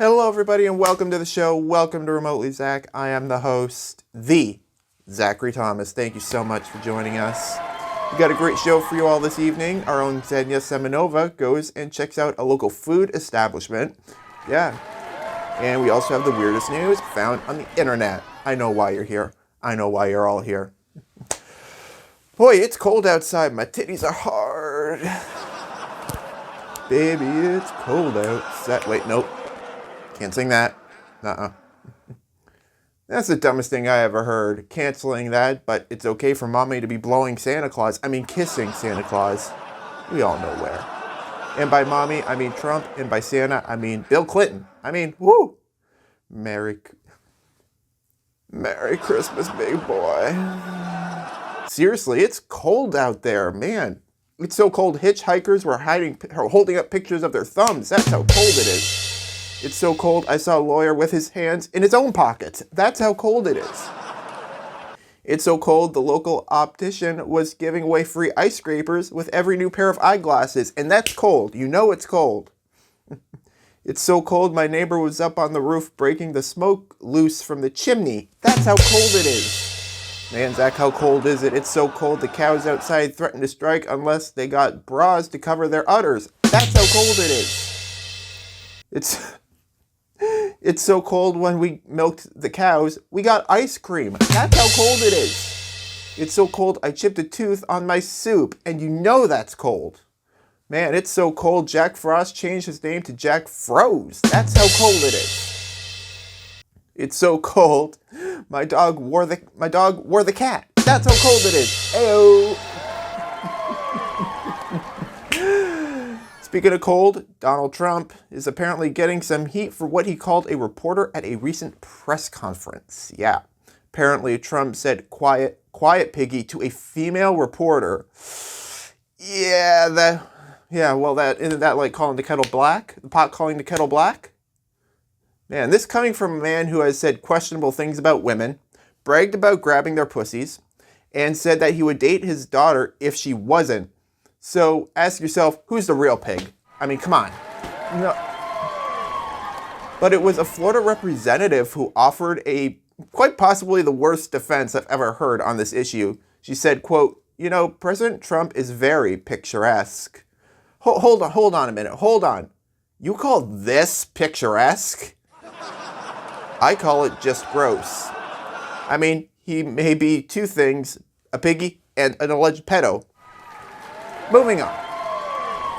Hello, everybody, and welcome to the show. Welcome to Remotely Zach. I am the host, the Zachary Thomas. Thank you so much for joining us. We got a great show for you all this evening. Our own Xenia Semenova goes and checks out a local food establishment. Yeah. And we also have the weirdest news found on the internet. I know why you're here. I know why you're all here. Boy, it's cold outside. My titties are hard. Baby, it's cold outside. Wait, nope. Can't sing that. That's the dumbest thing I ever heard. Canceling that, but it's okay for mommy to be blowing Santa Claus. I mean, kissing Santa Claus. We all know where. And by mommy, I mean Trump. And by Santa, I mean Bill Clinton. I mean, woo! Merry Christmas, big boy. Seriously, it's cold out there, man. It's so cold, hitchhikers were holding up pictures of their thumbs. That's how cold it is. It's so cold, I saw a lawyer with his hands in his own pockets. That's how cold it is. It's so cold, the local optician was giving away free ice scrapers with every new pair of eyeglasses. And that's cold. You know it's cold. It's so cold, my neighbor was up on the roof breaking the smoke loose from the chimney. That's how cold it is. Man, Zach, how cold is it? It's so cold, the cows outside threaten to strike unless they got bras to cover their udders. That's how cold it is. It's so cold when we milked the cows, we got ice cream. That's how cold it is. It's so cold I chipped a tooth on my soup, and you know that's cold. Man, it's so cold Jack Frost changed his name to Jack Froze. That's how cold it is. It's so cold my dog wore the cat. That's how cold it is. Ayo. Speaking of cold, Donald Trump is apparently getting some heat for what he called a reporter at a recent press conference. Yeah, apparently Trump said, quiet, piggy, to a female reporter. Isn't that like calling the kettle black? The pot calling the kettle black? Man, this coming from a man who has said questionable things about women, bragged about grabbing their pussies, and said that he would date his daughter if she wasn't. So ask yourself, who's the real pig? I mean, come on. No. But it was a Florida representative who offered quite possibly the worst defense I've ever heard on this issue. She said, quote, President Trump is very picturesque. Hold on a minute. Hold on. You call this picturesque? I call it just gross. I mean, he may be two things, a piggy and an alleged pedo. Moving on.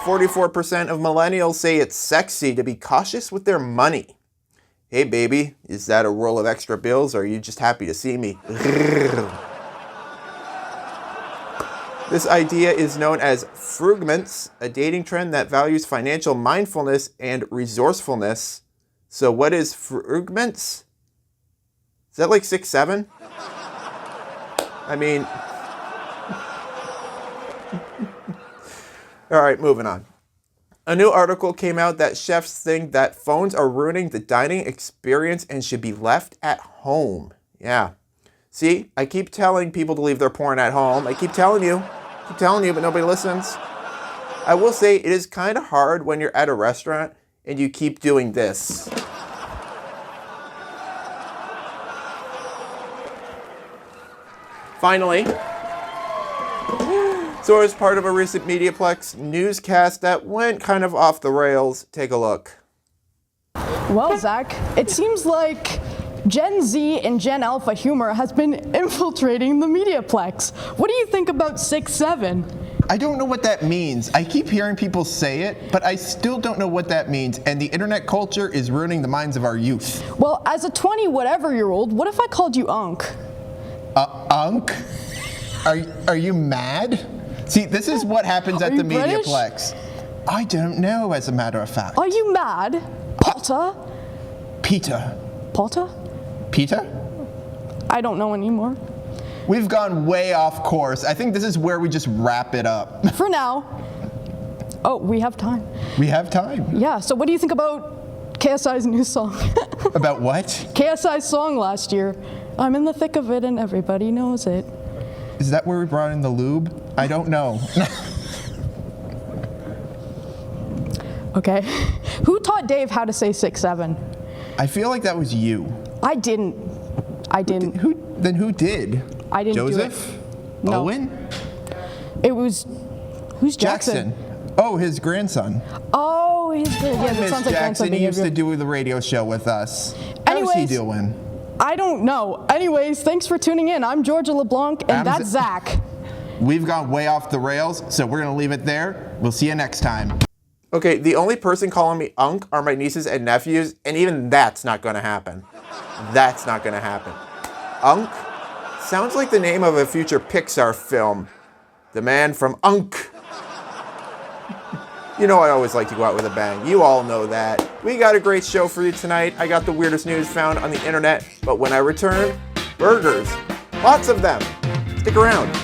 44% of millennials say it's sexy to be cautious with their money. Hey baby, is that a roll of extra bills or are you just happy to see me? This idea is known as frugments, a dating trend that values financial mindfulness and resourcefulness. So what is frugments? Is that like 6'7"? I mean... All right, moving on. A new article came out that chefs think that phones are ruining the dining experience and should be left at home. Yeah. See, I keep telling people to leave their porn at home. I keep telling you, but nobody listens. I will say it is kind of hard when you're at a restaurant and you keep doing this. Finally, so as part of a recent Mediaplex newscast that went kind of off the rails, take a look. Well, Zach, it seems like Gen Z and Gen Alpha humor has been infiltrating the Mediaplex. What do you think about 6'7"? I don't know what that means. I keep hearing people say it, but I still don't know what that means, and the internet culture is ruining the minds of our youth. Well, as a 20-whatever-year-old, what if I called you Unk? Unk? Are you mad? See, this is what happens at the British? Mediaplex. I don't know, as a matter of fact. Are you mad? Potter? Peter. Potter? Peter? I don't know anymore. We've gone way off course. I think this is where we just wrap it up. For now. Oh, we have time. We have time. Yeah, so what do you think about KSI's new song? About what? KSI's song last year. I'm in the thick of it and everybody knows it. Is that where we brought in the lube? I don't know. Okay. Who taught Dave how to say 6'7"? I feel like that was you. I didn't. Who did? I didn't Joseph? do it. No. Owen? It was, who's Jackson? Oh, his grandson. Oh, he's good. Yeah, that Miss sounds like grandson Jackson, he used behavior. to do the radio show with us. How's he Anyways, doing? I don't know. Anyways, thanks for tuning in. I'm Georgia LeBlanc, and that's Zach. We've gone way off the rails, so we're going to leave it there. We'll see you next time. Okay, the only person calling me Unc are my nieces and nephews, and even that's not going to happen. That's not going to happen. Unc sounds like the name of a future Pixar film. The man from Unc. You know I always like to go out with a bang. You all know that. We got a great show for you tonight. I got the weirdest news found on the internet, but when I return, burgers. Lots of them. Stick around.